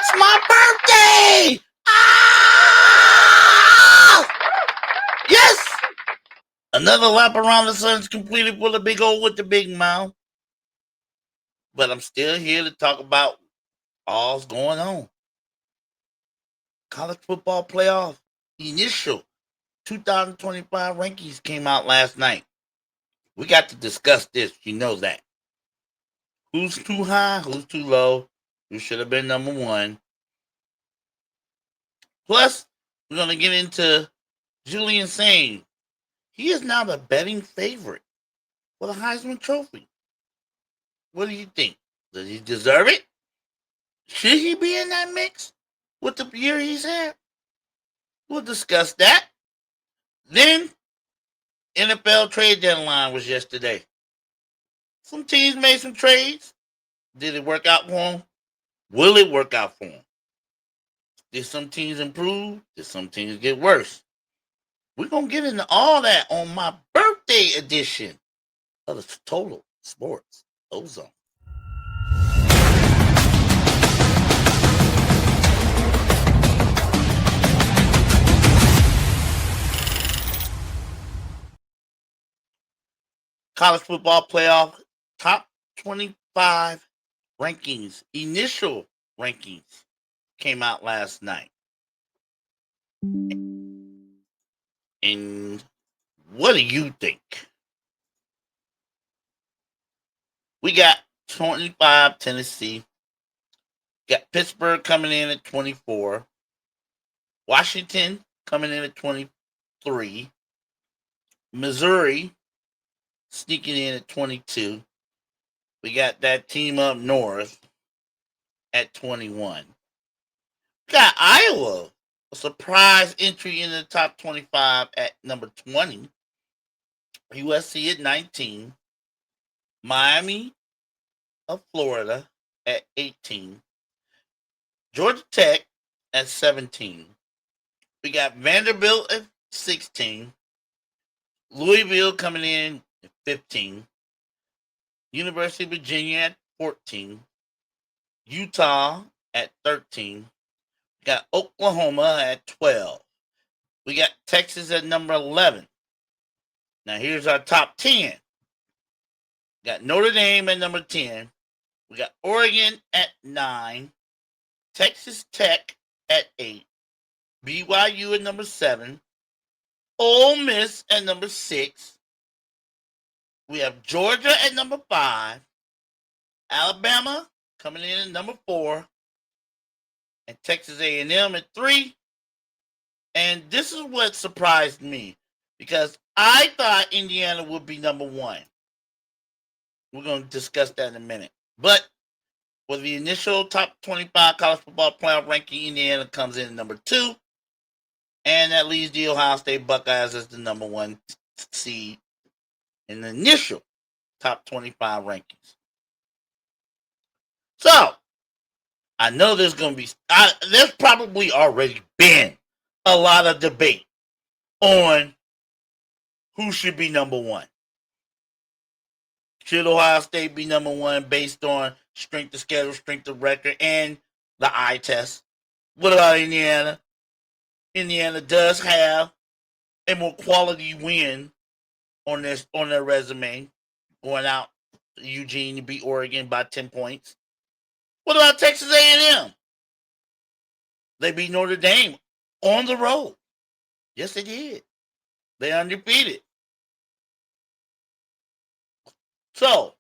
It's my birthday! Ah! Yes! Another lap around the sun's completed for the big old with the big mouth. But I'm still here to talk about all's going on. College football playoff initial 2025 rankings came out last night. We got to discuss this. You know that. Who's too high? Who's too low? Who should have been number one? Plus, we're going to get into Julian Sayin. He is now the betting favorite for the Heisman Trophy. What do you think? Does he deserve it? Should he be in that mix with the year he's had? We'll discuss that. Then, NFL trade deadline was yesterday. Some teams made some trades. Did it work out for them? Will it work out for them? Did some teams improve? Did some teams get worse? We're going to get into all that on my birthday edition of the Total Sports Ozone. College football playoff top 25 rankings, initial rankings came out last night. And what do you think? We got 25 Tennessee. Got Pittsburgh coming in at 24. Washington coming in at 23. Missouri sneaking in at 22. We got that team up north at 21. We got Iowa, a surprise entry in the top 25 at number 20. USC at 19. Miami of Florida at 18. Georgia Tech at 17. We got Vanderbilt at 16. Louisville coming in at 15. University of Virginia at 14. Utah at 13. We got Oklahoma at 12. We got Texas at number 11. Now here's our top 10. We got Notre Dame at number 10. We got Oregon at 9. Texas Tech at 8. BYU at number 7. Ole Miss at number 6. We have Georgia at number 5. Alabama coming in at number 4. And Texas A&M at 3. And this is what surprised me, because I thought Indiana would be number 1. We're going to discuss that in a minute. But for the initial top 25 college football playoff ranking, Indiana comes in at number 2. And that leaves the Ohio State Buckeyes as the number 1 seed in the initial top 25 rankings. So, I know there's going to be, there's probably already been a lot of debate on who should be number 1. Should Ohio State be number 1 based on strength of schedule, strength of record, and the eye test? What about Indiana? Indiana does have a more quality win on their resume, going out to Eugene to beat Oregon by 10 points. What about Texas A&M? They beat Notre Dame on the road. Yes, they did. They're undefeated. So,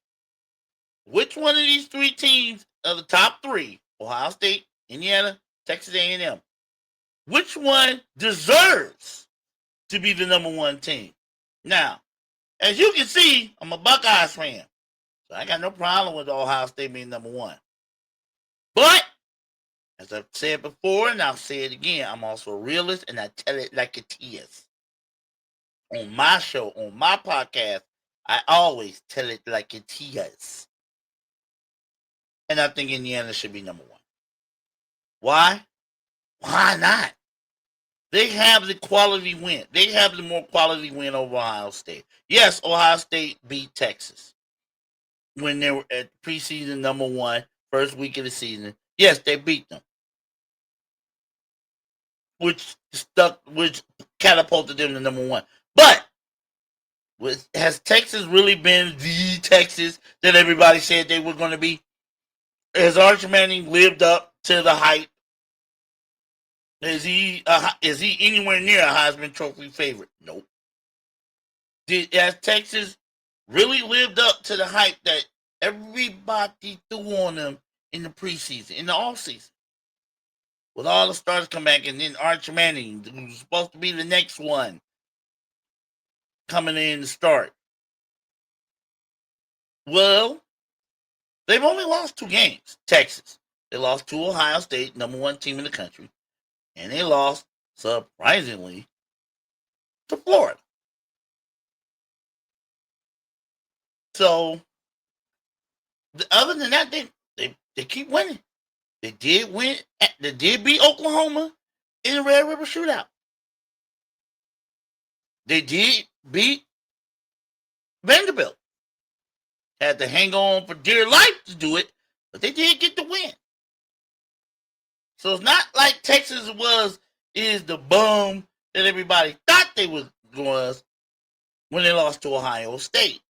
which one of these 3 teams of the top 3, Ohio State, Indiana, Texas A&M, which one deserves to be the number 1 team? Now, as you can see, I'm a Buckeyes fan, so I got no problem with Ohio State being number 1. But, as I've said before, and I'll say it again, I'm also a realist, and I tell it like it is. On my show, on my podcast, I always tell it like it is. And I think Indiana should be number 1. Why? Why not? They have the quality win. They have the more quality win over Ohio State. Yes, Ohio State beat Texas when they were at preseason number 1, first week of the season. Yes, they beat them. which catapulted them to number one. But has Texas really been the Texas that everybody said they were going to be? Has Arch Manning lived up to the hype? Is he anywhere near a Heisman Trophy favorite? Nope. Has Texas really lived up to the hype that everybody threw on them in the preseason, in the offseason? With all the stars come back, and then Arch Manning, who's supposed to be the next one, coming in to start. Well, they've only lost 2 games. Texas. They lost to Ohio State, number 1 team in the country. And they lost, surprisingly, to Florida. So, other than that, they keep winning. They did win. They did beat Oklahoma in the Red River Shootout. They did beat Vanderbilt. Had to hang on for dear life to do it, but they did get the win. So it's not like Texas is the bum that everybody thought they was when they lost to Ohio State.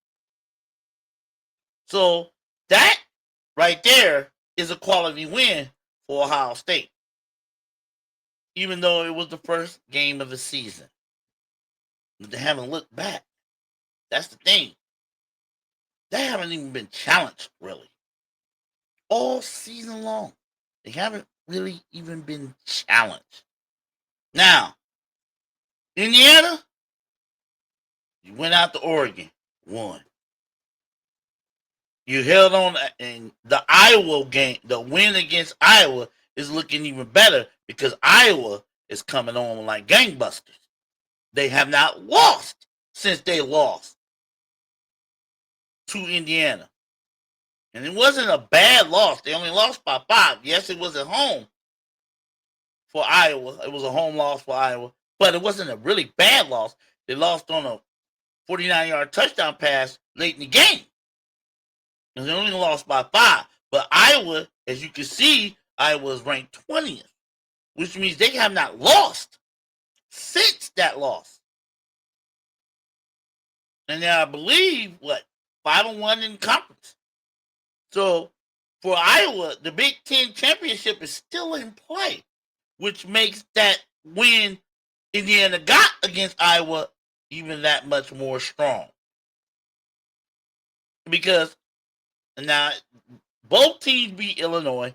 So that right there is a quality win for Ohio State, even though it was the first game of the season. But they haven't looked back. That's the thing. They haven't even been challenged, really. All season long. They haven't really even been challenged. Now, Indiana, you went out to Oregon, won. You held on, and the Iowa game, the win against Iowa is looking even better because Iowa is coming on like gangbusters. They have not lost since they lost to Indiana. And it wasn't a bad loss. They only lost by 5. Yes, it was at home for Iowa. It was a home loss for Iowa, but it wasn't a really bad loss. They lost on a 49-yard touchdown pass late in the game. And they only lost by 5. But Iowa, as you can see, Iowa is ranked 20th, which means they have not lost since that loss. And now I believe, 5-1 in conference. So for Iowa, the Big Ten championship is still in play, which makes that win Indiana got against Iowa even that much more strong. Because now both teams beat Illinois.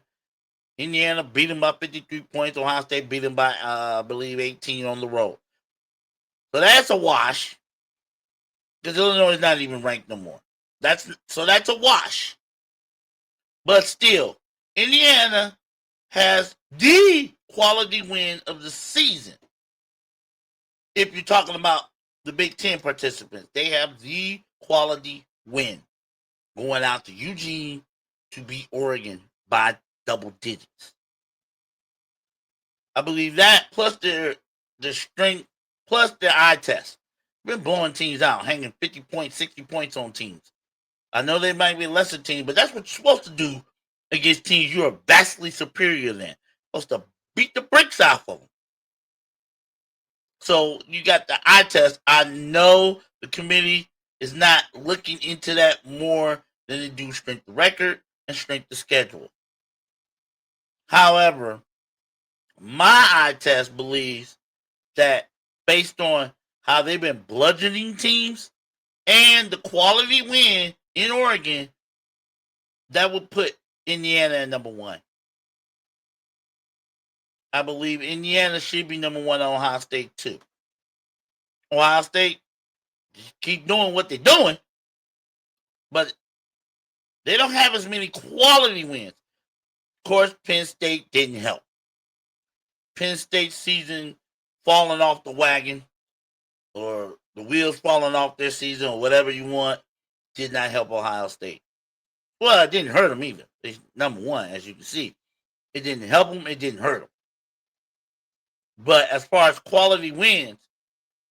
Indiana beat them by 53 points. Ohio State beat them by, I believe, 18 on the road. So that's a wash. Because Illinois is not even ranked no more. That's a wash. But still, Indiana has the quality win of the season. If you're talking about the Big Ten participants, they have the quality win. Going out to Eugene to beat Oregon by double digits. I believe that, plus their strength, plus their eye test. Been blowing teams out, hanging 50 points, 60 points on teams. I know they might be a lesser team, but that's what you're supposed to do against teams you are vastly superior than. You're supposed to beat the brakes off of them. So you got the eye test. I know the committee is not looking into that more than they do strength of record and strength of schedule. However, my eye test believes that based on how they've been bludgeoning teams and the quality win in Oregon, that would put Indiana at number 1. I believe Indiana should be number 1 on Ohio State too. Ohio State keep doing what they're doing, but they don't have as many quality wins. Of course, Penn State didn't help. Penn State season falling off the wagon, or the wheels falling off their season, or whatever you want, did not help Ohio State. Well, it didn't hurt them either. They're number 1, as you can see. It didn't help them. It didn't hurt them. But as far as quality wins,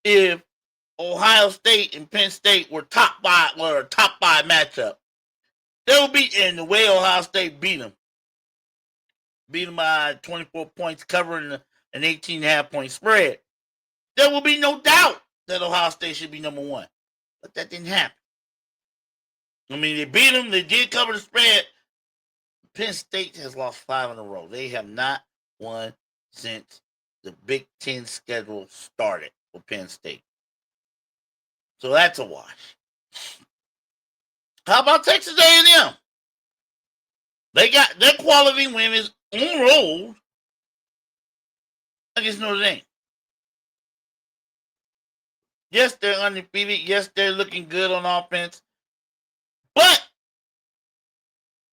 if Ohio State and Penn State were a top 5 matchup, they would beat, and the way Ohio State beat them by 24 points, covering an 18.5-point spread, there will be no doubt that Ohio State should be number one. But that didn't happen. I mean, they beat them. They did cover the spread. Penn State has lost 5 in a row. They have not won since the Big Ten schedule started for Penn State. So that's a wash. How about Texas A&M? They got their quality win is on road against Notre Dame. Yes, they're undefeated. Yes, they're looking good on offense. But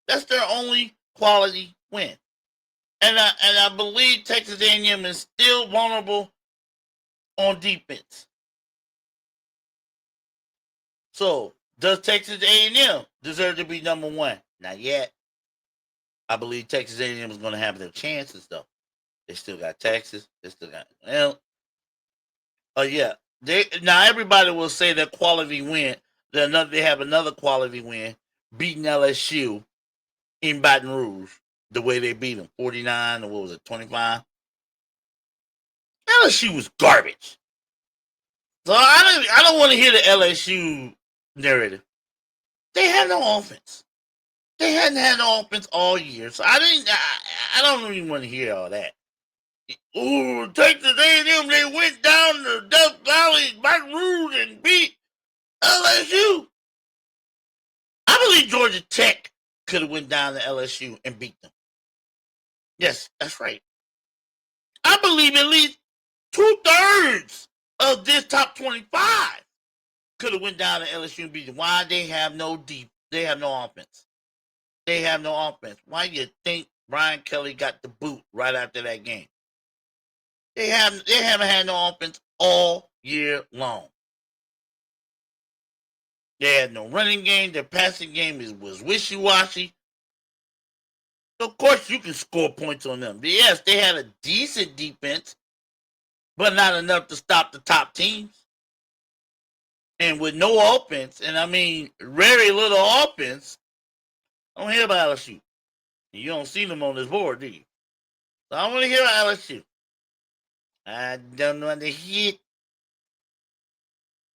that's their only quality win. And I believe Texas A&M is still vulnerable on defense. So, does Texas A&M deserve to be number one? Not yet. I believe Texas A&M is going to have their chances, though. They still got Texas. They still got yeah. Now everybody will say that quality win. They have another quality win, beating LSU in Baton Rouge the way they beat them, 49 or what was it, 25. LSU was garbage. So I don't want to hear the LSU narrative. They had no offense. They hadn't had no offense all year, so I don't even want to hear all that. Ooh, Texas A&M, they went down to Death Valley, Baton Rouge, and beat LSU. I believe Georgia Tech could have went down to LSU and beat them. Yes, that's right. I believe at least 2/3 of this top 25 could have went down to LSU and beat them. Why? They have no offense. They have no offense. Why do you think Brian Kelly got the boot right after that game? They haven't had no offense all year long. They had no running game. Their passing game was wishy-washy. So of course, you can score points on them. Yes, they had a decent defense, but not enough to stop the top teams. And with no offense, and I mean very little offense, I don't hear about LSU. You don't see them on this board, do you? So I want to hear about LSU. I don't know the hit.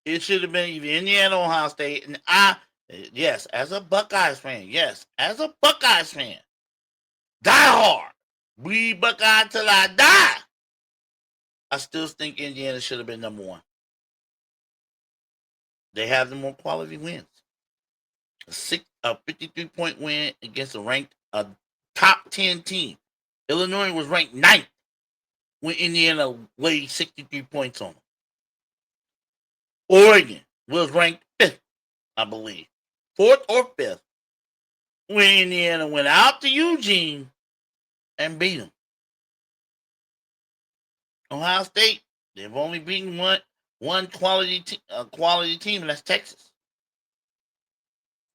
It should have been either Indiana or Ohio State. And yes, as a Buckeyes fan, die hard. We Buckeye till I die. I still think Indiana should have been number one. They have the more quality wins. A 53-point win against a top 10 team. Illinois was ranked 9th when Indiana laid 63 points on them. Oregon was ranked 5th, I believe. 4th or 5th when Indiana went out to Eugene and beat them. Ohio State, they've only beaten one quality team, and that's Texas.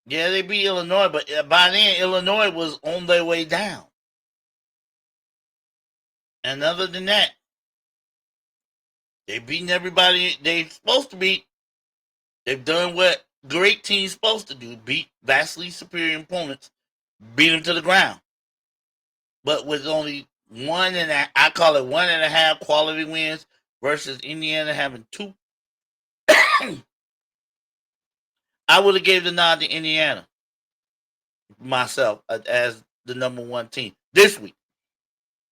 Yeah, they beat Illinois, but by then Illinois was on their way down. And other than that, they've beaten everybody they're supposed to beat. They've done what great teams supposed to do: beat vastly superior opponents, beat them to the ground. But with only I call it 1.5 quality wins versus Indiana having 2. I would have gave the nod to Indiana myself as the number one team this week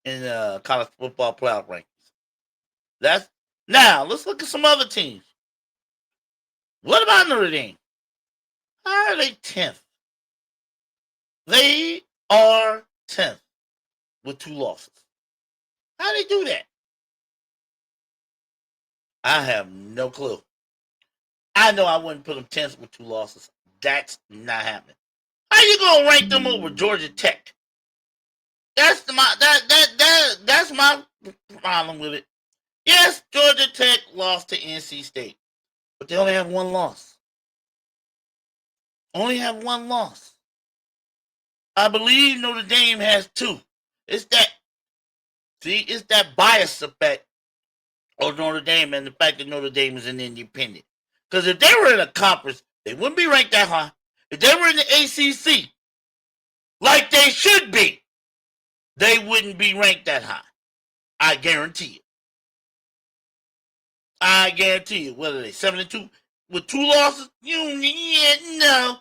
in college football playoff rankings. Now let's look at some other teams. What about Notre Dame? How are they 10th? They are 10th with 2 losses. How do they do that? I have no clue. I know I wouldn't put them 10th with 2 losses. That's not happening. How you gonna rank them over Georgia Tech? That's my problem with it. Yes, Georgia Tech lost to NC State, but they only have 1 loss. Only have 1 loss. I believe Notre Dame has 2. It's that bias effect of Notre Dame and the fact that Notre Dame is an independent. Because if they were in a conference, they wouldn't be ranked that high. If they were in the ACC, like they should be, they wouldn't be ranked that high. I guarantee it. I guarantee you. What are they? 7-2 with 2 losses? No.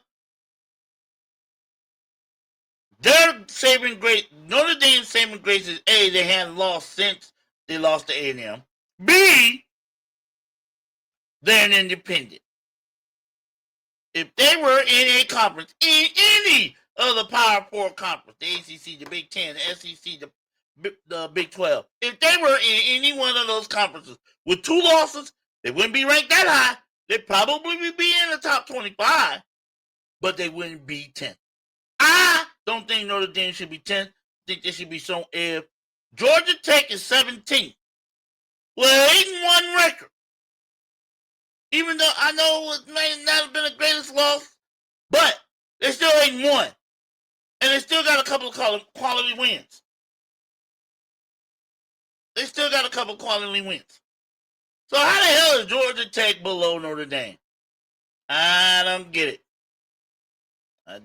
Their saving grace, Notre Dame's saving grace is A, they hadn't lost since they lost to A&M. B, they're an independent. If they were in a conference, in any of the Power Four conference, the ACC, the Big Ten, the SEC, the Big 12, if they were in any one of those conferences with 2 losses, they wouldn't be ranked that high. They'd probably be in the top 25, but they wouldn't be 10. I don't think Notre Dame should be 10. I think they should be so. If Georgia Tech is 17 with an 8-1 record, even though I know it may not have been the greatest loss, but they still 8-1, and they still got a couple of quality wins. They still got a couple of quality wins. So how the hell is Georgia Tech below Notre Dame? I don't get it.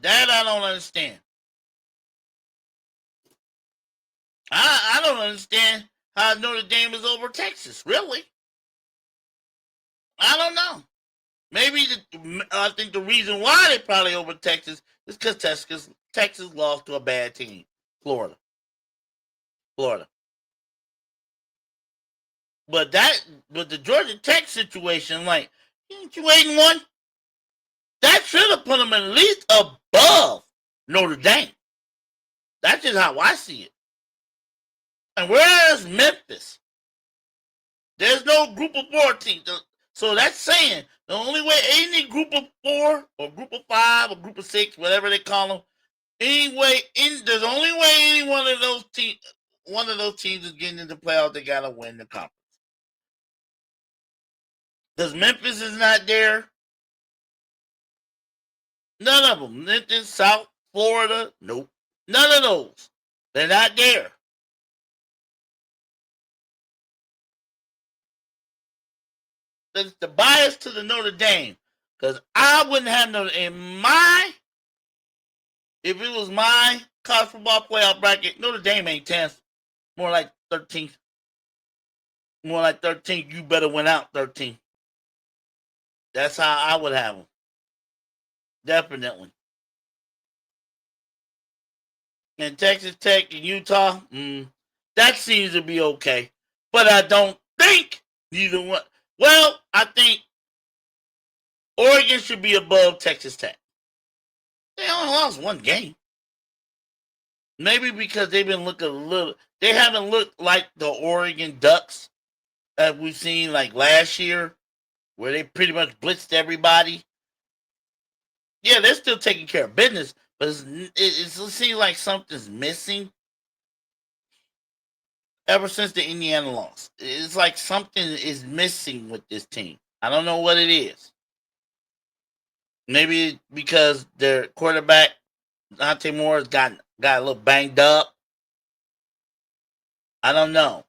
That I don't understand. I don't understand how Notre Dame is over Texas. Really? I don't know. Maybe I think the reason why they probably over Texas is because Texas lost to a bad team, Florida. But the Georgia Tech situation, like, ain't you 8-1? That should have put them at least above Notre Dame. That's just how I see it. And where's Memphis? There's no group of 4 team. So that's saying the only way any group of 4 or group of 5 or group of 6, whatever they call them, there's only way any one of those teams is getting into the playoffs. They gotta win the conference. Because Memphis is not there. None of them. Memphis, South Florida, nope. None of those. They're not there. That's the bias to the Notre Dame. Because I wouldn't have if it was my college football playoff bracket, Notre Dame ain't 10th. More like 13th. More like 13th. You better win out 13th. That's how I would have them. Definitely. And Texas Tech and Utah, that seems to be okay. But I don't think neither one. Well, I think Oregon should be above Texas Tech. They only lost 1 game. Maybe because they've been looking a little. They haven't looked like the Oregon Ducks that we've seen like last year, where they pretty much blitzed everybody. Yeah, they're still taking care of business, but it seems like something's missing ever since the Indiana loss. It's like something is missing with this team. I don't know what it is. Maybe because their quarterback, Dante Moore, got a little banged up. I don't know.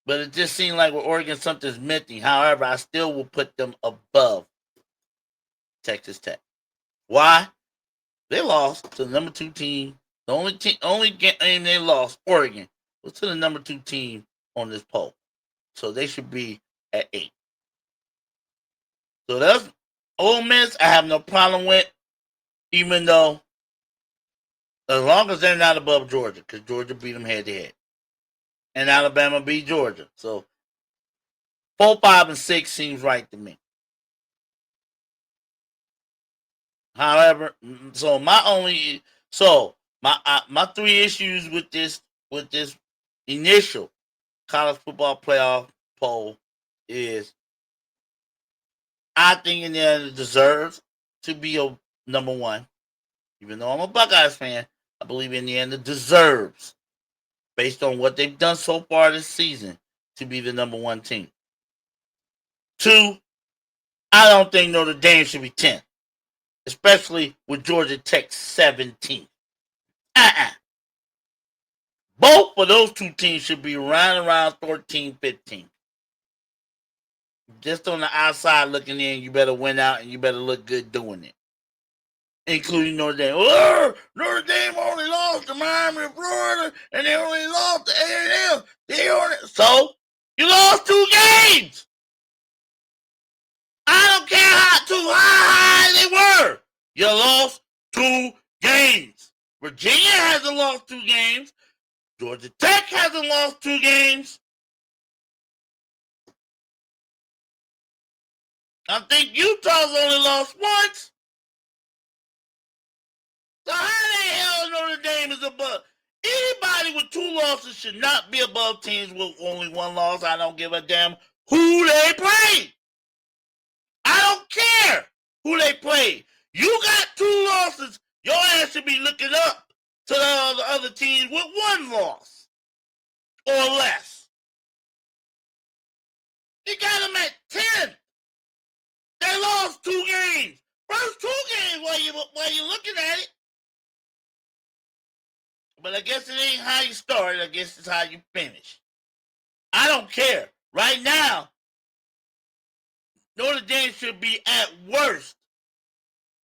But it just seemed like with Oregon something's missing. However, I still will put them above Texas Tech. Why? They lost to the number 2 team. The only game they lost, Oregon, was to the number 2 team on this poll. So they should be at 8. So that's Ole Miss. I have no problem with, even though as long as they're not above Georgia, because Georgia beat them head to head, and Alabama beat Georgia. So 4, 5, and 6 seems right to me. However, my 3 issues with this initial college football playoff poll is I think Indiana deserves to be a number 1. Even though I'm a Buckeyes fan, I believe Indiana deserves, based on what they've done so far this season, to be the number 1 team. 2, I don't think Notre Dame should be 10, especially with Georgia Tech 17. Both of those 2 teams should be right around 13, 15. Just on the outside looking in, you better win out and you better look good doing it. including Notre Dame. Oh, Notre Dame only lost to Miami, Florida, and they only lost to A&M. So you lost 2 games. I don't care how high they were. You lost 2 games. Virginia hasn't lost 2 games. Georgia Tech hasn't lost 2 games. I think Utah's only lost once. So how the hell Notre Dame is above? Anybody with 2 losses should not be above teams with only 1 loss. I don't give a damn who they play. I don't care who they play. You got 2 losses. Your ass should be looking up to the other teams with 1 loss or less. You got them at 10. They lost 2 games. First 2 games while you're looking at it. But I guess it ain't how you start. I guess it's how you finish. I don't care. Right now, Notre Dame should be at worst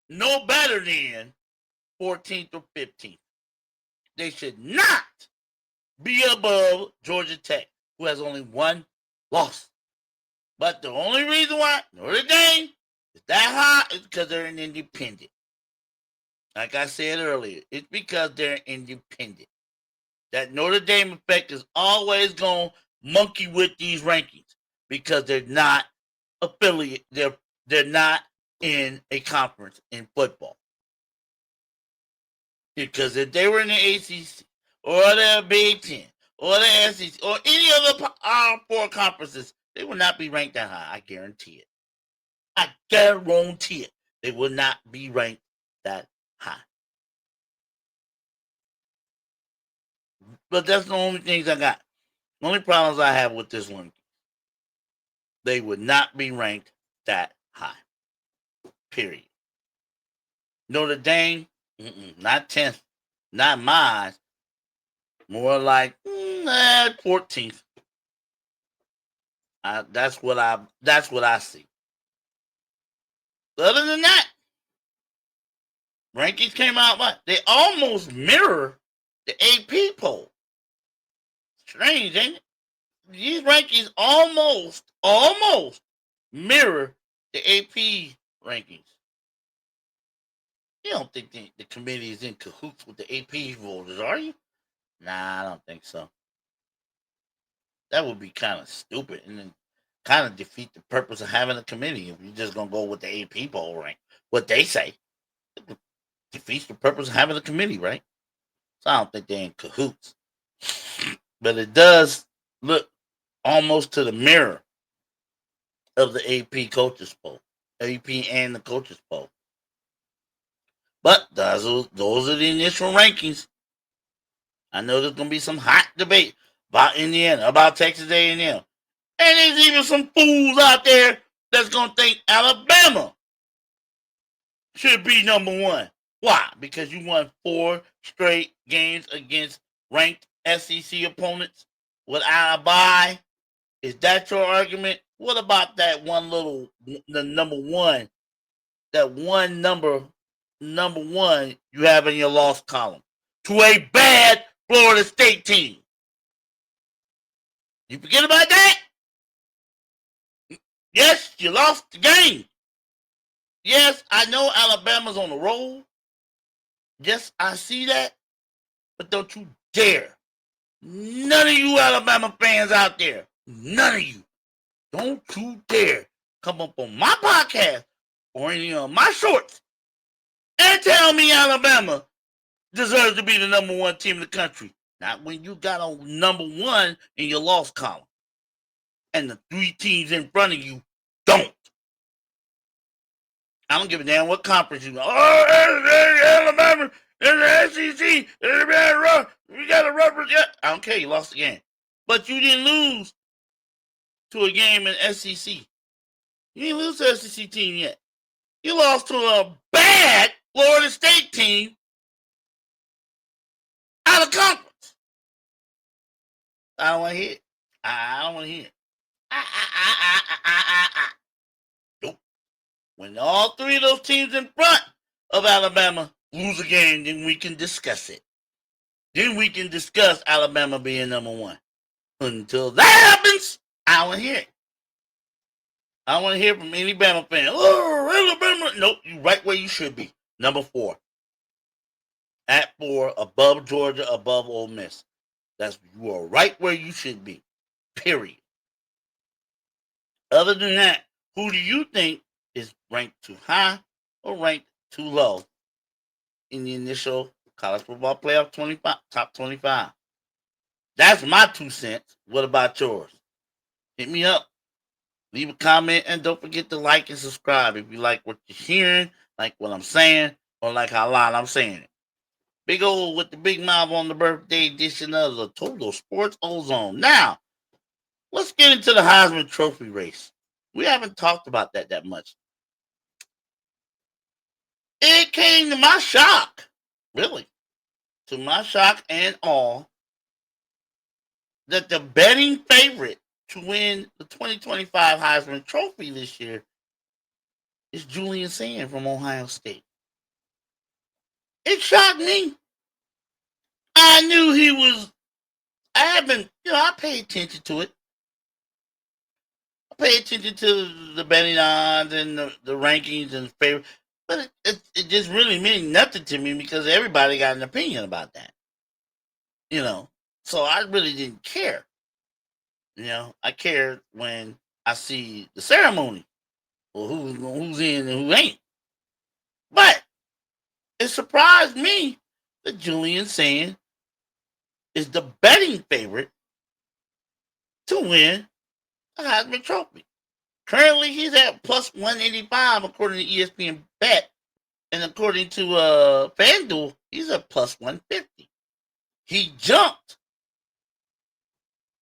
no better than 14th or 15th. They should not be above Georgia Tech, who has only 1 loss. But the only reason why Notre Dame is that high is because they're an independent. Like I said earlier, it's because they're independent. That Notre Dame effect is always going to monkey with these rankings because they're not affiliate. They're not in a conference in football. Because if they were in the ACC or the Big Ten or the SEC or any other 4 conferences, they would not be ranked that high. I guarantee it. I guarantee it. They would not be ranked that high. But that's the only things I got. The only problems I have with this one, they would not be ranked that high. Period. Notre Dame, not 10th, not mine. More like 14th. That's what I see. Other than that, rankings came out. What they almost mirror the AP poll. Strange, ain't it? These rankings almost mirror the AP rankings. You don't think the committee is in cahoots with the AP voters, are you? Nah, I don't think so. That would be kind of stupid and then kind of defeat the purpose of having a committee if you're just going to go with the AP poll rank. What they say. It defeats the purpose of having a committee, right? So I don't think they're in cahoots. But it does look almost to the mirror of the AP coaches poll. AP and the coaches poll. But those are the initial rankings. I know there's going to be some hot debate about Indiana, about Texas A&M. And there's even some fools out there that's going to think Alabama should be number 1. Why? Because you won 4 straight games against ranked SEC opponents without a bye. Is that your argument? What about that one the number 1, that one number 1 you have in your loss column to a bad Florida State team? You forget about that? Yes, you lost the game. Yes, I know Alabama's on the roll. Yes, I see that. But don't you dare. None of you Alabama fans out there, none of you, don't you dare come up on my podcast or any of my shorts and tell me Alabama deserves to be the number 1 team in the country. Not when you got a number 1 in your loss column. And the 3 teams in front of you don't. I don't give a damn what conference you go. Oh, Alabama, there's the SEC, we got a rubber. I don't care, you lost the game. But you didn't lose to a game in SEC. You didn't lose to an SEC team yet. You lost to a bad Florida State team out of conference. I don't want to hear it. I don't want to hear it. Nope. When all 3 of those teams in front of Alabama lose a game, then we can discuss it. Then we can discuss Alabama being number one. Until that happens, I want to hear it. I want to hear from any Bama fan. Oh, Alabama. Nope, you right where you should be. Number 4. At 4, above Georgia, above Ole Miss. You are right where you should be. Period. Other than that, who do you think is ranked too high or ranked too low in the initial college football playoff 25, top 25? That's my 2 cents. What about yours? Hit me up. Leave a comment and don't forget to like and subscribe if you like what you're hearing, like what I'm saying, or like how loud I'm saying it. Big O with the big mouth on the birthday edition of the Total Sports Ozone. Now, let's get into the Heisman Trophy race. We haven't talked about that much. It came to my shock, really, to my shock and awe, that the betting favorite to win the 2025 Heisman Trophy this year is Julian Sayin from Ohio State. It shocked me. I knew he was. I haven't, I pay attention to it. I pay attention to the betting odds and the rankings and favorite, but it just really meant nothing to me because everybody got an opinion about that. So I really didn't care. I cared when I see the ceremony or who's in and who ain't. But it surprised me that Julian Sayin is the betting favorite to win the Heisman Trophy. Currently, he's at plus 185 according to ESPN Bet, and according to FanDuel, he's at plus 150. He jumped.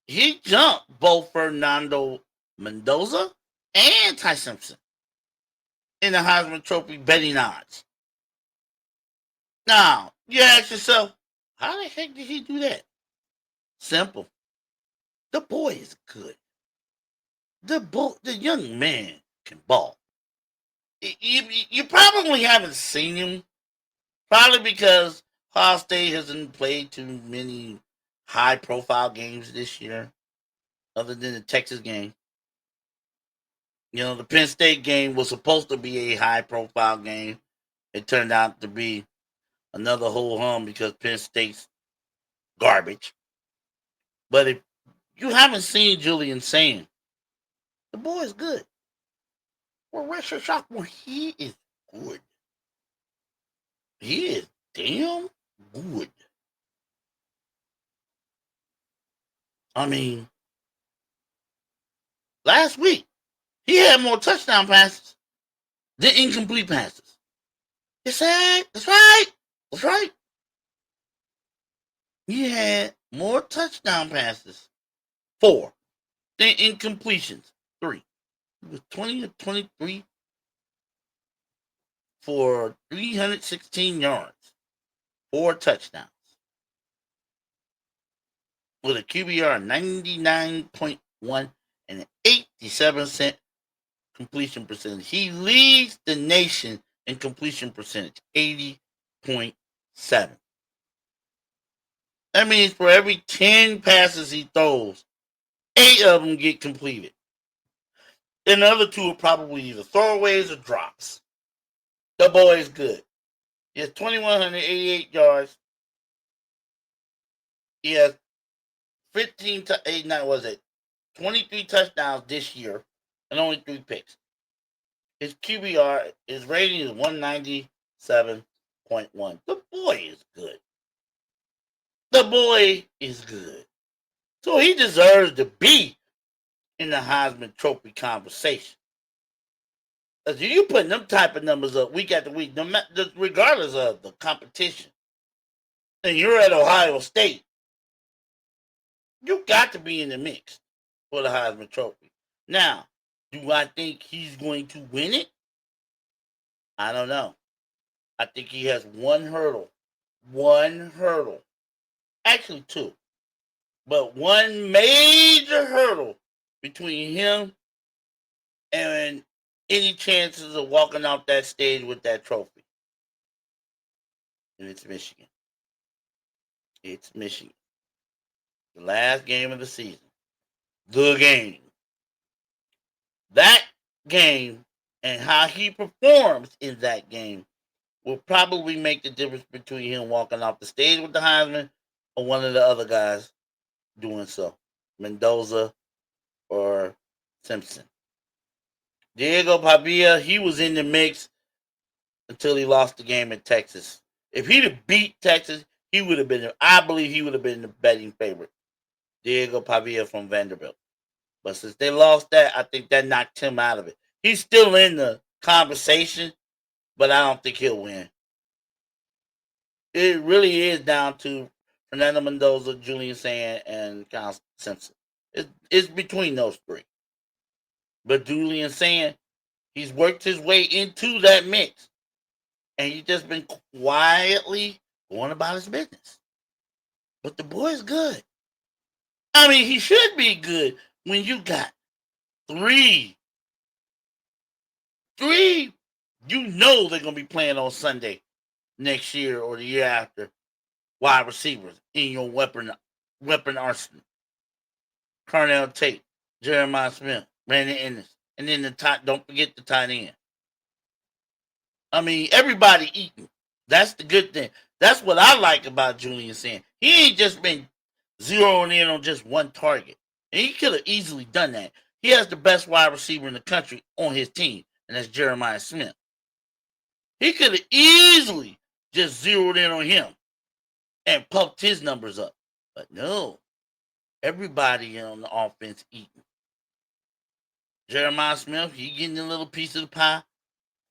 He jumped both Fernando Mendoza and Ty Simpson in the Heisman Trophy betting odds. Now, you ask yourself, how the heck did he do that? Simple. The boy is good. The young man can ball. You probably haven't seen him, probably because Ohio State hasn't played too many high-profile games this year, other than the Texas game. The Penn State game was supposed to be a high-profile game. It turned out to be another whole hum because Penn State's garbage. But if you haven't seen Julian Sayin, the boy is good. Well, Richard Shockmore, he is good. He is damn good. I mean, last week, he had more touchdown passes than incomplete passes. That's right. That's right. That's right. He had more touchdown passes, 4, than incompletions, 3. He was 20 to 23 for 316 yards, 4 touchdowns, with a QBR 99.1 and an 87% completion percentage. He leads the nation in completion percentage, 80.7. That means for every 10 passes he throws, 8 of them get completed. And the other 2 are probably either throwaways or drops. The boy is good. He has 2,188 yards. He has 23 touchdowns this year and only 3 picks. His QBR, his rating is 197.1. The boy is good. The boy is good. So he deserves to be in the Heisman Trophy conversation. Because you putting them type of numbers up week after week, regardless of the competition, and you're at Ohio State, you got to be in the mix for the Heisman Trophy. Now, do I think he's going to win it? I don't know. I think he has one hurdle. Actually, 2. But one major hurdle between him and any chances of walking off that stage with that trophy. and it's Michigan. It's Michigan. The last game of the season. The game. That game and how he performs in that game will probably make the difference between him walking off the stage with the Heisman or one of the other guys doing so. Mendoza or Simpson. Diego Pavia, he was in the mix until he lost the game in Texas. If he'd have beat Texas, he would have been, I believe he would have been the betting favorite. Diego Pavia from Vanderbilt. But since they lost that, I think that knocked him out of it. He's still in the conversation, but I don't think he'll win. It really is down to Fernando Mendoza, Julian Sayin, and Kyle Simpson. It's between those three. But Julian Sayin, he's worked his way into that mix. And he's just been quietly going about his business. But the boy's good. I mean, he should be good when you got three, you know they're going to be playing on Sunday next year or the year after, wide receivers in your weapon arsenal. Carnell Tate, Jeremiah Smith, Brandon Ennis, and then don't forget the tight end. I mean, everybody eating. That's the good thing. That's what I like about Julian Sayin. He ain't just been zeroing in on just one target. And he could have easily done that. He has the best wide receiver in the country on his team, and that's Jeremiah Smith. He could have easily just zeroed in on him and pumped his numbers up. But no, everybody on the offense eating. Jeremiah Smith, he getting a little piece of the pie.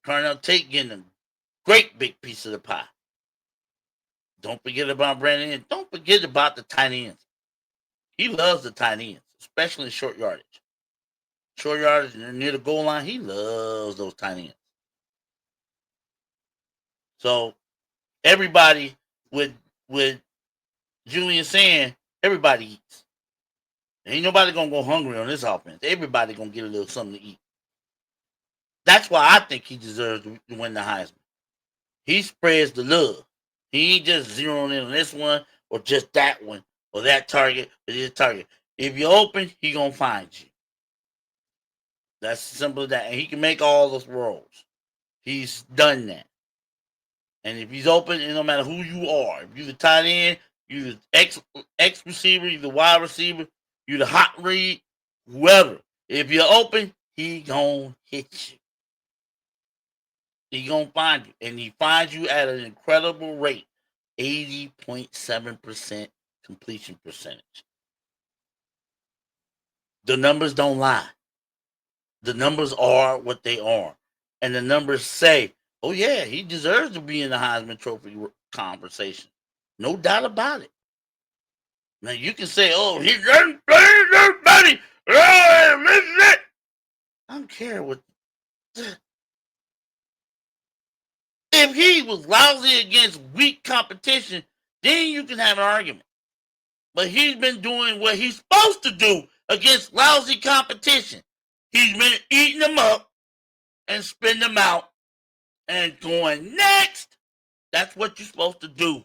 Carnell Tate getting a great big piece of the pie. Don't forget about Brandon and don't forget about the tight ends. He loves the tight ends, especially in short yardage. Short yardage near the goal line, he loves those tight ends. So everybody with Julian Sayin, everybody eats. Ain't nobody gonna go hungry on this offense. Everybody gonna get a little something to eat. That's why I think he deserves to win the Heisman. He spreads the love. He ain't just zeroing in on this one or just that one or that target or this target. If you're open, he gonna find you. That's simple as that. And he can make all those roles. He's done that. And if he's open, it don't matter who you are. If you're the tight end, you're the X receiver, you're the wide receiver, you're the hot read, whoever. If you're open, he gonna hit you. He gonna find you. And he finds you at an incredible rate. 80.7% completion percentage. The numbers don't lie. The numbers are what they are. And the numbers say, oh yeah, he deserves to be in the Heisman Trophy conversation. No doubt about it. Now you can say, oh, he doesn't play everybody. Oh, I don't care what. If he was lousy against weak competition, then you can have an argument. But he's been doing what he's supposed to do against lousy competition. He's been eating them up and spitting them out and going next. That's what you're supposed to do.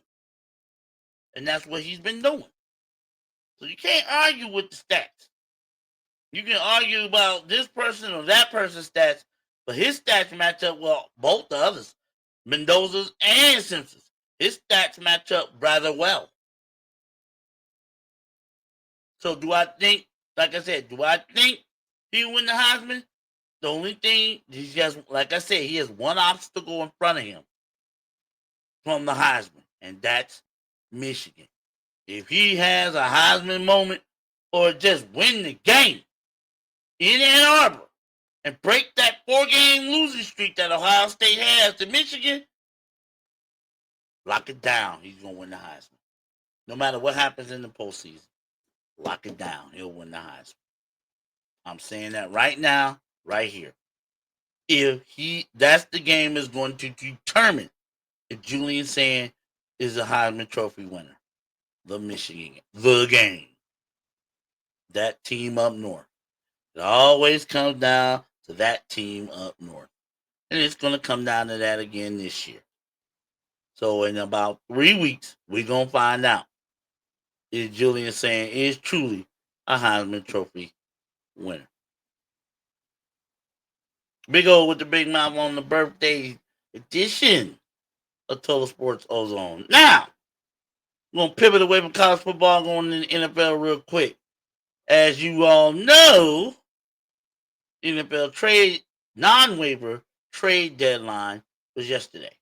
And that's what he's been doing. So you can't argue with the stats. You can argue about this person or that person's stats, but his stats match up well, both the others, Mendoza's and Simpson's. His stats match up rather well. So do I think, like I said, do I think he'll win the Heisman? The only thing, he has, like I said, he has one obstacle in front of him from the Heisman, and that's Michigan. If he has a Heisman moment or just win the game in Ann Arbor and break that 4-game losing streak that Ohio State has to Michigan, lock it down. He's going to win the Heisman. No matter what happens in the postseason, lock it down. He'll win the Heisman. I'm saying that right now, right here. That's the game is going to determine if Julian Sayin is a Heisman Trophy winner. The Michigan, the game. That team up north. It always comes down to that team up north. And it's going to come down to that again this year. So in about 3 weeks, we're gonna find out if Julian Sayin is truly a Heisman Trophy winner. Big O with the big mouth on the birthday edition of Total Sports Ozone. Now, we're gonna pivot away from college football, going into the NFL real quick. As you all know, NFL trade non-waiver trade deadline was yesterday.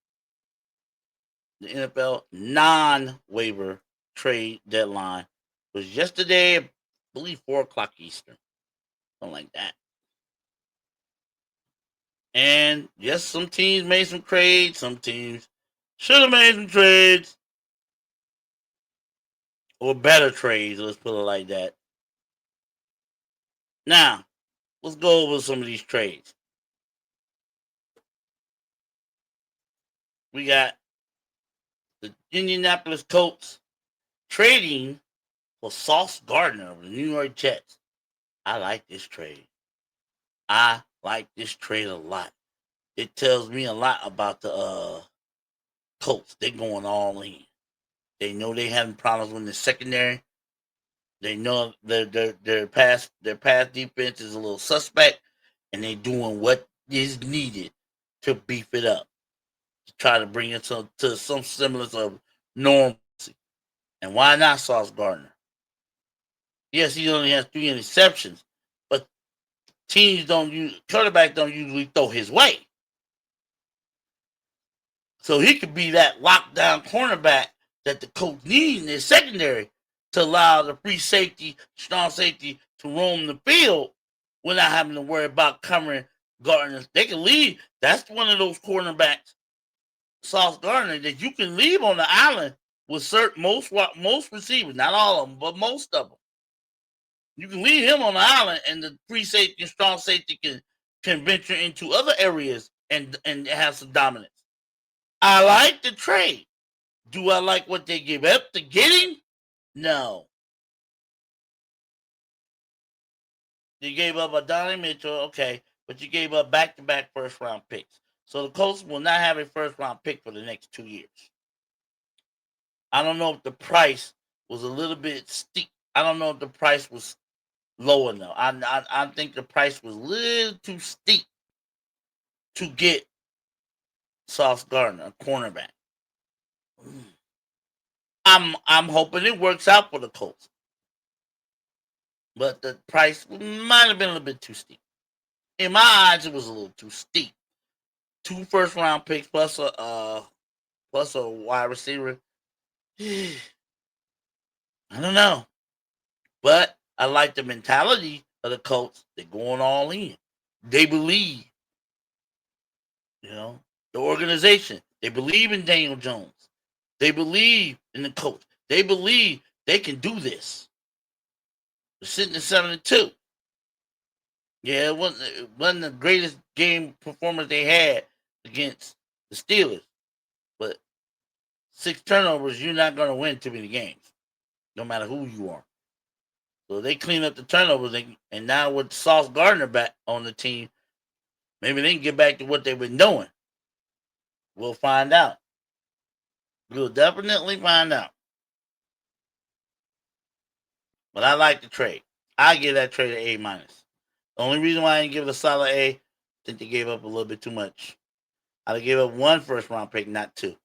The NFL non-waiver trade deadline was yesterday, I believe 4 o'clock Eastern, something like that. And yes, some teams made some trades, some teams should have made some trades or better trades. Let's put it like that. Now, let's go over some of these trades. We got the Indianapolis Colts trading for Sauce Gardner of the New York Jets. I like this trade. I like this trade a lot. It tells me a lot about the Colts. They're going all in. They know they having problems with the secondary. They know their pass defense is a little suspect, and they're doing what is needed to beef it up, to try to bring it to some semblance of normalcy. And why not Sauce Gardner? Yes, he only has 3 interceptions, but quarterbacks don't usually throw his way. So he could be that lockdown cornerback that the coach needs in his secondary to allow the free safety, strong safety to roam the field without having to worry about covering Gardner. They can leave. That's one of those cornerbacks, Sauce Gardner, that you can leave on the island with most receivers, not all of them, but most of them. You can leave him on the island, and the free safety and strong safety can venture into other areas and have some dominance. I like the trade. Do I like what they give up to get him? No. You gave up a Donnie Mitchell, okay, but you gave up back-to-back first-round picks. So the Colts will not have a first-round pick for the next 2 years. I don't know if the price was a little bit steep. I don't know if the price was low enough. I think the price was a little too steep to get Sauce Gardner, a cornerback. I'm hoping it works out for the Colts, but the price might have been a little bit too steep. In my eyes, it was a little too steep. 2 first-round picks plus a wide receiver. I don't know, but I like the mentality of the Colts. They're going all in. They believe, you know, the organization. They believe in Daniel Jones. They believe in the coach. They believe they can do this. They're sitting at 7-2. Yeah, it wasn't the greatest game performance they had against the Steelers, but 6 turnovers, you're not going to win too many games, no matter who you are. So they clean up the turnovers, and now with Sauce Gardner back on the team, maybe they can get back to what they've been doing. We'll find out. We'll definitely find out. But I like the trade. I give that trade an A minus. The only reason why I didn't give it a solid A, I think they gave up a little bit too much. I'd gave up 1 first-round pick, not 2.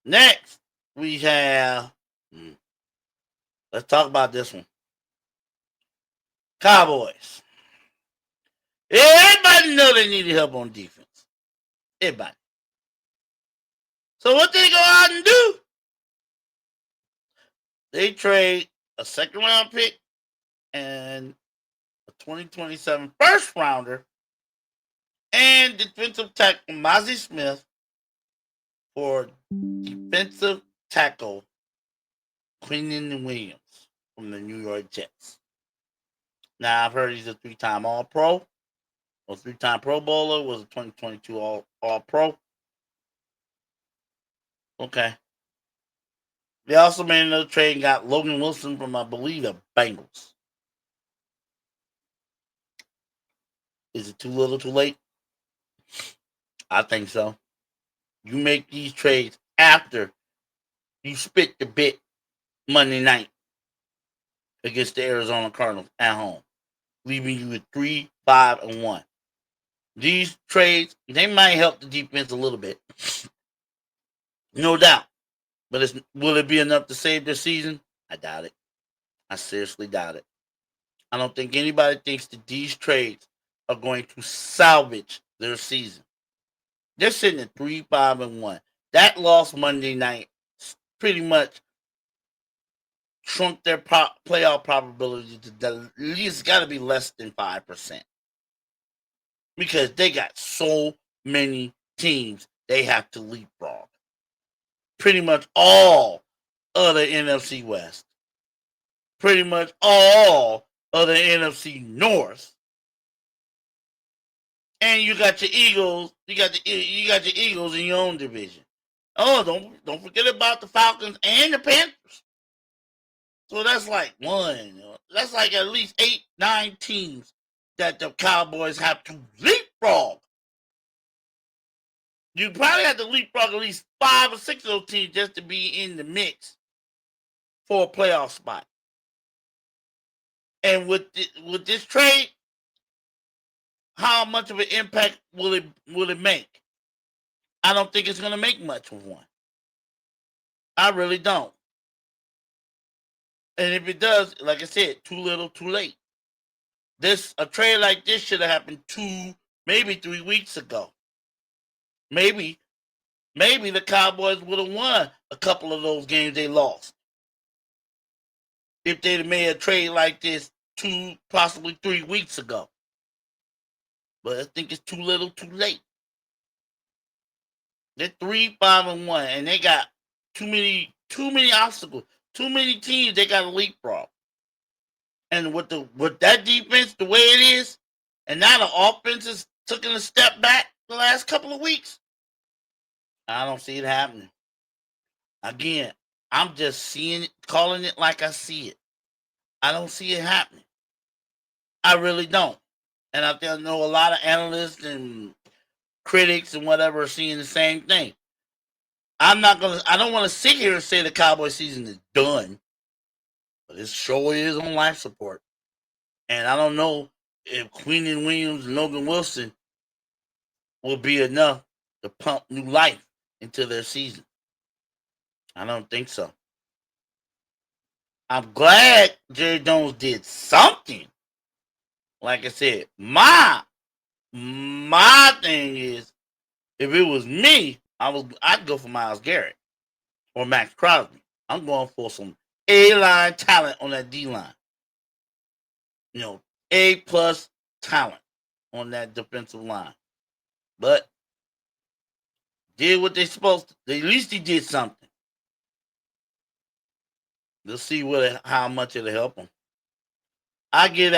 Next, we have. Let's talk about this one. Cowboys. Everybody know they needed help on defense. Everybody. So what they go out and do? They trade a second-round pick and a 2027 first-rounder and defensive tackle Mozzie Smith for defensive tackle Quinnen Williams from the New York Jets. Now, I've heard he's a 3-time All-Pro, or 3-time Pro Bowler, was a 2022 All-Pro. Okay. They also made another trade and got Logan Wilson from, I believe, the Bengals. Is it too little, too late? I think so. You make these trades after you spit the bit Monday night against the Arizona Cardinals at home, leaving you with 3-5-1. These trades, they might help the defense a little bit, no doubt. But will it be enough to save their season? I doubt it. I seriously doubt it. I don't think anybody thinks that these trades are going to salvage their season. They're sitting at 3-5-1. That loss Monday night pretty much shrunk their playoff probability to at least got to be less than 5%. Because they got so many teams they have to leapfrog. Pretty much all of the NFC West. Pretty much all of the NFC North. And you got your Eagles. You got your Eagles in your own division. Oh, don't forget about the Falcons and the Panthers. So that's like that's like at least 8, 9 teams that the Cowboys have to leapfrog. You probably have to leapfrog at least 5 or 6 of those teams just to be in the mix for a playoff spot. And with this trade, how much of an impact will it make? I don't think it's going to make much of one. I really don't. And if it does, like I said, too little, too late. A trade like this should have happened 2, maybe 3 weeks ago. Maybe the Cowboys would have won a couple of those games they lost if they'd have made a trade like this 2, possibly 3 weeks ago. But I think it's too little, too late. They're 3-5-1, and they got too many obstacles, too many teams they got to leapfrog. And with that defense the way it is, and now the offense is taking a step back the last couple of weeks, I don't see it happening. Again, I'm just calling it like I see it. I don't see it happening. I really don't. And I know a lot of analysts and critics and whatever are seeing the same thing. I don't want to sit here and say the Cowboy season is done. But it sure is on life support. And I don't know if Queenan Williams and Logan Wilson will be enough to pump new life into their season. I don't think so. I'm glad Jerry Jones did something. Like I said, my thing is, if it was me, I'd go for Myles Garrett or Max Crosby. I'm going for some A-line talent on that D-line. A+ talent on that defensive line. But did what they supposed to. At least he did something. Let's see how much it'll help him. I give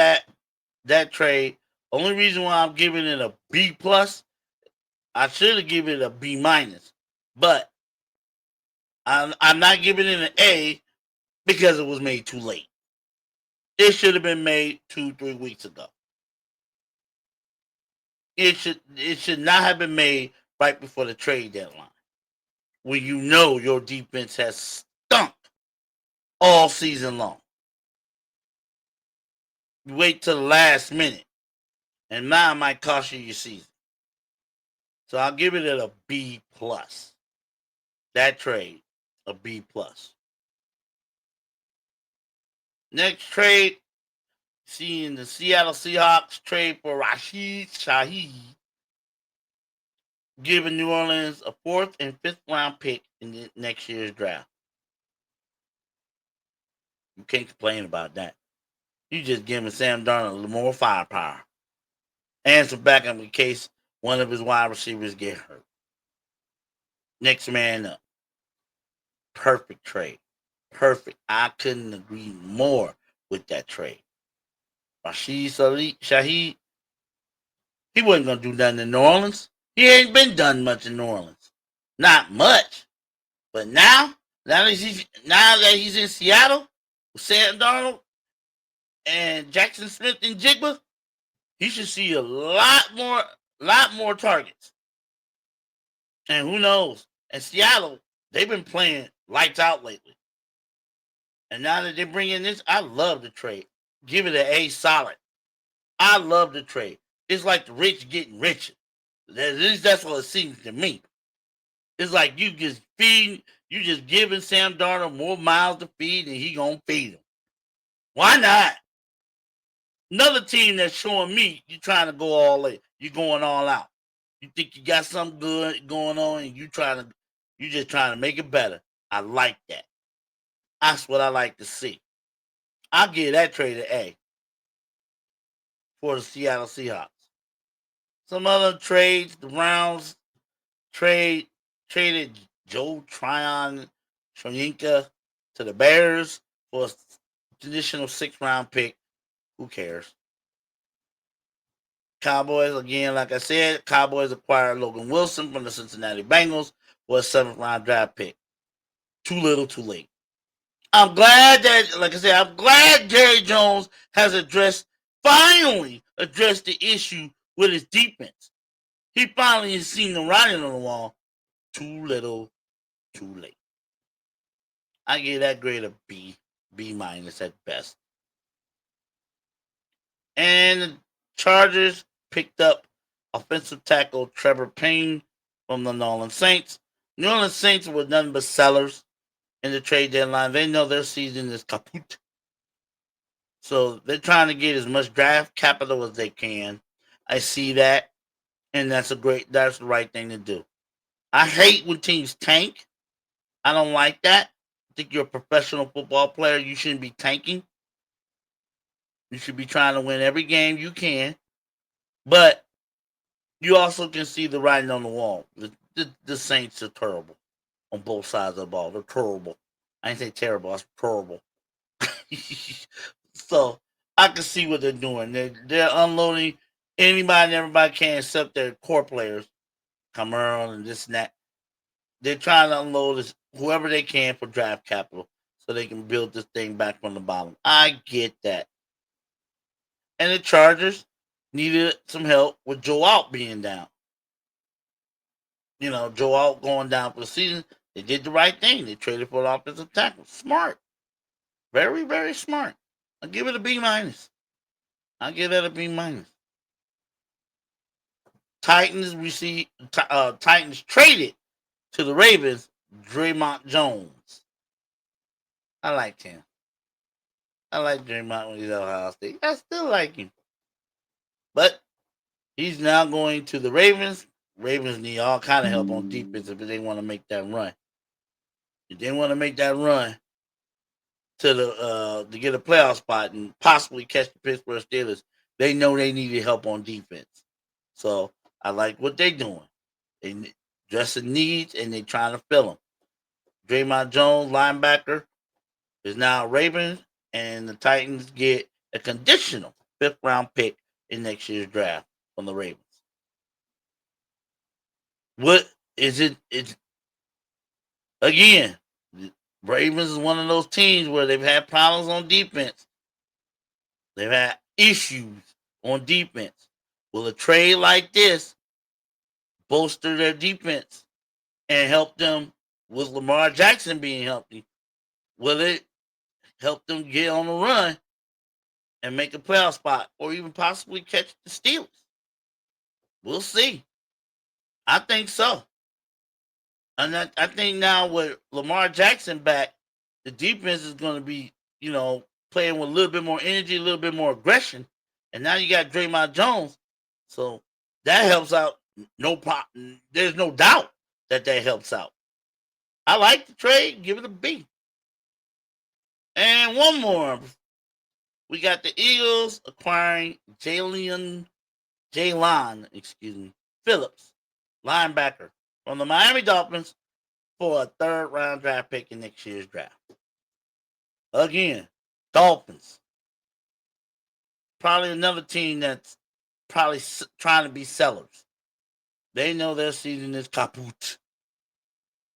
that trade. Only reason why I'm giving it a B+, I should have given it a B-, but I'm not giving it an A because it was made too late. It should have been made 2-3 weeks ago. It should not have been made right before the trade deadline, when you know your defense has stunk all season long. You wait till the last minute, and now it might cost you your season. So I'll give it a B+. That trade, a B+. Next trade, seeing the Seattle Seahawks trade for Rashid Shaheed, giving New Orleans a 4th and 5th round pick in the next year's draft. You can't complain about that. You just giving Sam Darnold a little more firepower and some backup in case one of his wide receivers get hurt. Next man up. Perfect trade. Perfect. I couldn't agree more with that trade. Rashid Shaheed, he wasn't going to do nothing in New Orleans. He ain't been done much in New Orleans. Not much. But now that he's in Seattle with Sam Darnold and Jackson Smith and Jigba, he should see a lot more targets. And who knows? And Seattle, they've been playing lights out lately. And now that they bring in this, I love the trade. Give it an A solid. I love the trade. It's like the rich getting richer. At least that's what it seems to me. It's like you just giving Sam Darnold more miles to feed, and he gonna feed them. Why not? Another team that's showing me you trying to go all in. You going all out. You think you got something good going on, and you just trying to make it better. I like that. That's what I like to see. I'll give that trade an A for the Seattle Seahawks. Some other trades, the Browns trade traded Joe Tryon Shoyinka to the Bears for an additional 6th-round pick. Who cares? Cowboys, again, like I said, Cowboys acquired Logan Wilson from the Cincinnati Bengals for a 7th-round draft pick. Too little, too late. I'm glad that, like I said, I'm glad Jerry Jones has finally addressed the issue with his defense. He finally has seen the writing on the wall. Too little, too late. I give that grade a B, B minus at best. And the Chargers picked up offensive tackle Trevor Payne from the New Orleans Saints. New Orleans Saints were nothing but sellers in the trade deadline. They know their season is kaput. So they're trying to get as much draft capital as they can. I see that. And that's the right thing to do. I hate when teams tank. I don't like that. I think you're a professional football player. You shouldn't be tanking. You should be trying to win every game you can. But you also can see the writing on the wall. The Saints are terrible on both sides of the ball. They're terrible. I didn't say terrible. That's terrible. So I can see what they're doing. They're unloading anybody and everybody can except their core players, Camaro and this and that. They're trying to unload whoever they can for draft capital so they can build this thing back from the bottom. I get that. And the Chargers needed some help with Joe Alt being down. Joe Alt going down for the season. They did the right thing. They traded for an offensive tackle. Smart. Very, very smart. I'll give it a B minus. I'll give that a B minus. Titans traded to the Ravens Draymond Jones. I liked him. I like Draymond when he's at Ohio State. I still like him. But he's now going to the Ravens. Ravens need all kind of help on defense if they want to make that run. If they want to make that run to get a playoff spot and possibly catch the Pittsburgh Steelers, they know they needed help on defense. So I like what they're doing. They addressing needs and they trying to fill them. Draymond Jones, linebacker, is now Ravens, and the Titans get a conditional 5th-round pick in next year's draft from the Ravens. What is it? It's again, the Ravens is one of those teams where they've had problems on defense. They've had issues on defense. Will a trade like this bolster their defense and help them with Lamar Jackson being healthy? Will it help them get on the run and make a playoff spot or even possibly catch the Steelers? We'll see. I think so. And I think now with Lamar Jackson back, the defense is going to be, playing with a little bit more energy, a little bit more aggression. And now you got Draymond Jones. So that helps out. There's no doubt that helps out. I like the trade. Give it a B. And one more. We got the Eagles acquiring Jalen Phillips, linebacker from the Miami Dolphins for a 3rd-round draft pick in next year's draft. Again, Dolphins. Probably another team that's probably trying to be sellers. They know their season is kaput.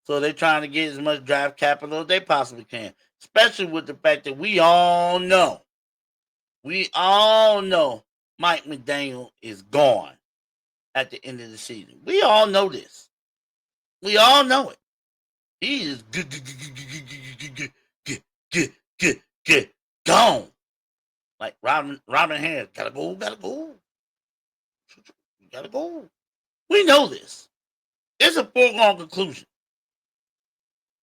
So they're trying to get as much draft capital as they possibly can. Especially with the fact that we all know Mike McDaniel is gone at the end of the season. We all know this. We all know it. He is gone. Like Robin Harris, gotta go. Gotta go. We know this. It's a foregone conclusion.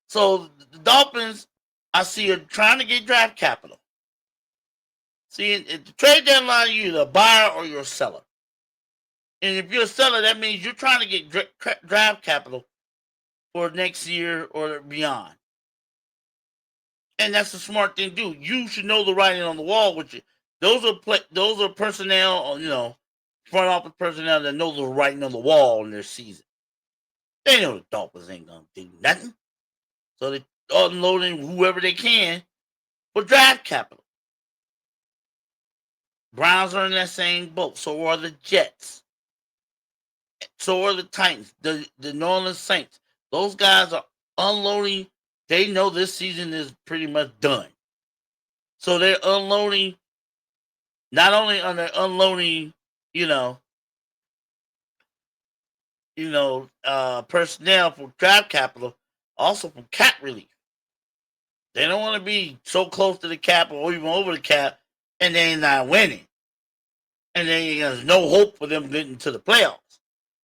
So the Dolphins, I see, are trying to get draft capital. See, at the trade deadline, you're either a buyer or you're a seller. And if you're a seller, that means you're trying to get draft capital for next year or beyond. And that's a smart thing to do. You should know the writing on the wall. Those are personnel, front office personnel that know the writing on the wall in their season. They know the Dolphins ain't gonna do nothing, so they're unloading whoever they can for draft capital. Browns are in that same boat. So are the Jets. So are the Titans. The New Orleans Saints. Those guys are unloading. They know this season is pretty much done. So they're unloading. Not only are they unloading, personnel for draft capital, also from cap relief. They don't want to be so close to the cap or even over the cap, and they ain't not winning. And then there's no hope for them getting to the playoffs.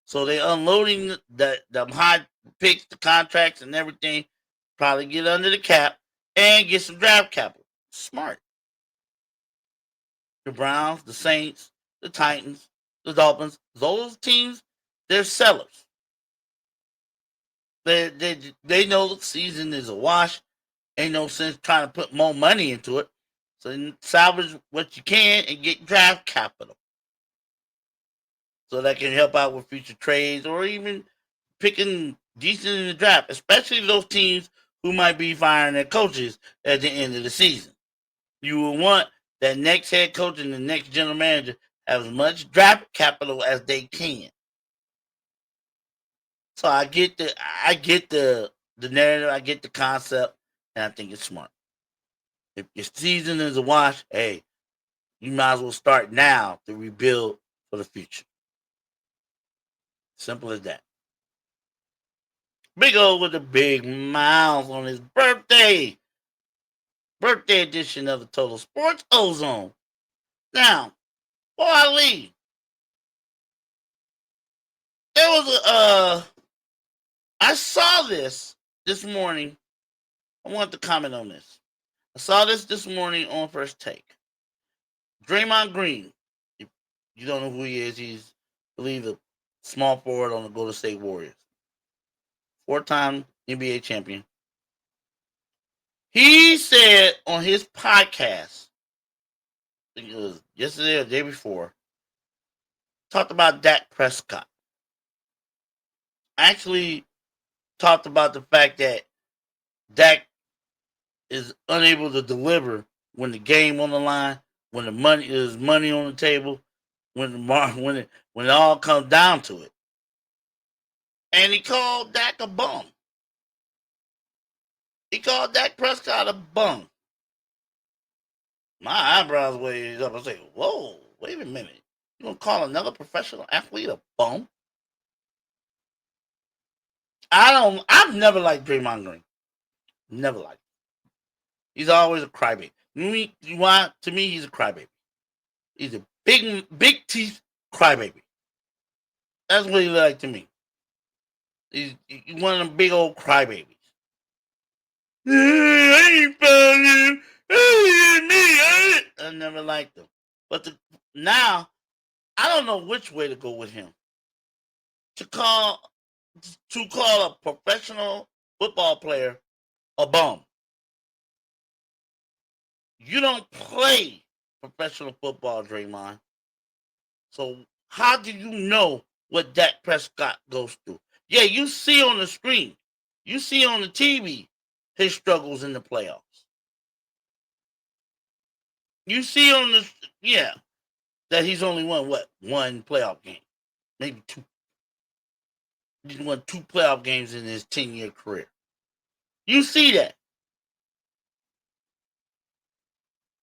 So they're unloading the high picks, the contracts, and everything. Probably get under the cap and get some draft capital. Smart. The Browns, the Saints, the Titans, the Dolphins, those teams, they're sellers. They know the season is a wash. Ain't no sense trying to put more money into it. So salvage what you can and get draft capital. So that can help out with future trades or even picking decent in the draft, especially those teams who might be firing their coaches at the end of the season. You will want that next head coach and the next general manager have as much draft capital as they can. So I get the narrative, I get the concept, and I think it's smart. If your season is a wash, hey, you might as well start now to rebuild for the future. Simple as that. Big O with the big miles on his birthday. Birthday edition of the Total Sports Ozone. Now, before I leave, there was I saw this morning. I want to comment on this. I saw this morning on First Take. Draymond Green. If you don't know who he is, he's, I believe, a small forward on the Golden State Warriors. 4-time NBA champion. He said on his podcast, I think it was yesterday or the day before, talked about Dak Prescott. Actually talked about the fact that Dak is unable to deliver when the game on the line, when the money on the table, when it all comes down to it. And he called Dak a bum. He called Dak Prescott a bum. My eyebrows raised up. I say, whoa, wait a minute. You gonna call another professional athlete a bum? I've never liked Draymond Green. Never liked him. He's always a crybaby. To me, he's a crybaby. He's a big teeth crybaby. That's what he like to me. He's one of them big old crybabies. I ain't found him. I never liked him. But now, I don't know which way to go with him. To call a professional football player a bum. You don't play professional football, Draymond. So how do you know what Dak Prescott goes through? Yeah, you see on the screen, you see on the TV his struggles in the playoffs. You see that he's only won one playoff game, maybe two. He's won 2 playoff games in his 10-year career. You see that.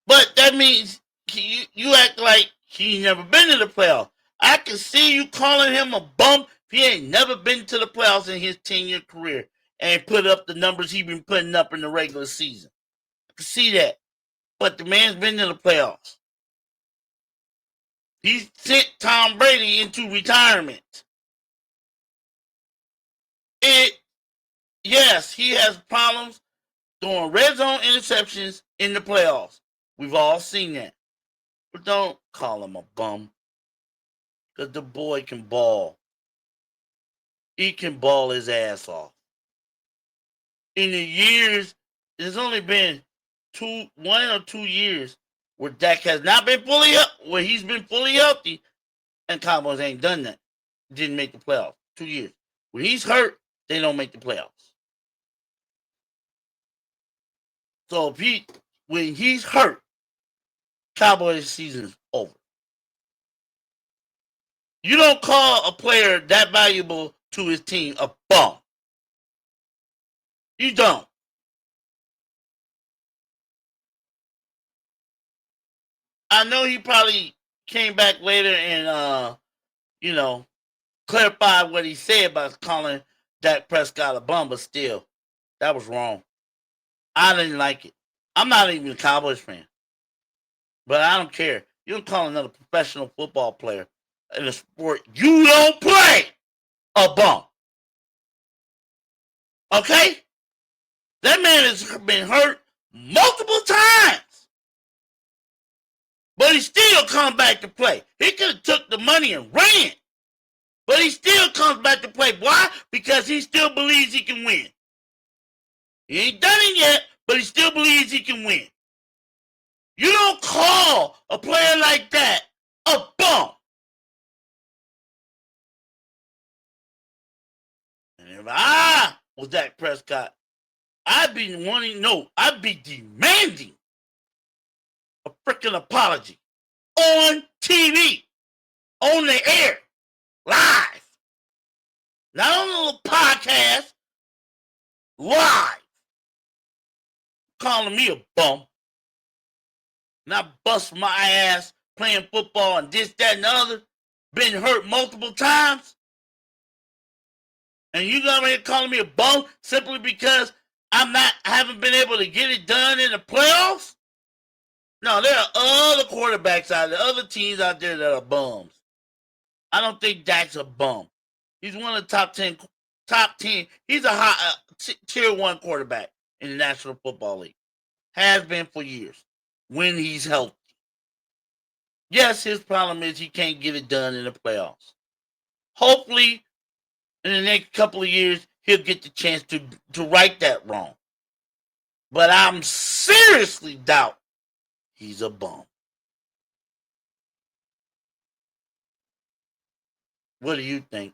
But that means you act like he's never been to the playoff. I can see you calling him a bum If he ain't never been to the playoffs in his 10-year career and put up the numbers he been putting up in the regular season. I can see that. But the man's been to the playoffs. He sent Tom Brady into retirement. Yes, he has problems throwing red zone interceptions in the playoffs. We've all seen that. But don't call him a bum. Because the boy can ball. He can ball his ass off. In the years, there's only been 1 or 2 years where Dak has not been where he's been fully healthy, and Cowboys ain't done that. Didn't make the playoffs. 2 years. When he's hurt, they don't make the playoffs. So when he's hurt, Cowboys season is over. You don't call a player that valuable to his team a bum. You don't. I know he probably came back later and clarified what he said about calling Dak Prescott a bum, but still, that was wrong. I didn't like it. I'm not even a Cowboys fan, but I don't care. You don't call another professional football player in a sport you don't play a bum. Okay? That man has been hurt multiple times. But he still comes back to play. He could have took the money and ran. But he still comes back to play. Why? Because he still believes he can win. He ain't done it yet, but he still believes he can win. You don't call a player like that a bum. And if I was Dak Prescott, I'd be demanding a freaking apology on TV, on the air, live. Not on a little podcast, live. Calling me a bum. And I bust my ass playing football and this, that, and the other. Been hurt multiple times. And you got me calling me a bum simply because I haven't been able to get it done in the playoffs? No, there are other quarterbacks out there, other teams out there that are bums. I don't think Dak's a bum. He's one of the top 10. He's a tier 1 quarterback in the National Football League. Has been for years when he's healthy. Yes, his problem is he can't get it done in the playoffs. Hopefully, in the next couple of years, he'll get the chance to right that wrong. But I'm seriously doubt he's a bum. What do you think?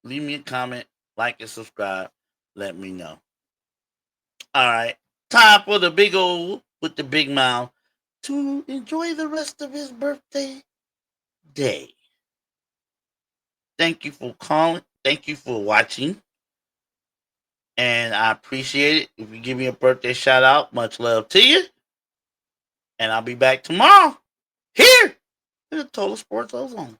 Leave me a comment, like and subscribe. Let me know. All right. Time for the big old with the big mouth to enjoy the rest of his birthday day. Thank you for calling. Thank you for watching. And I appreciate it. If you give me a birthday shout out, much love to you. And I'll be back tomorrow here in the Total Sports Ozone.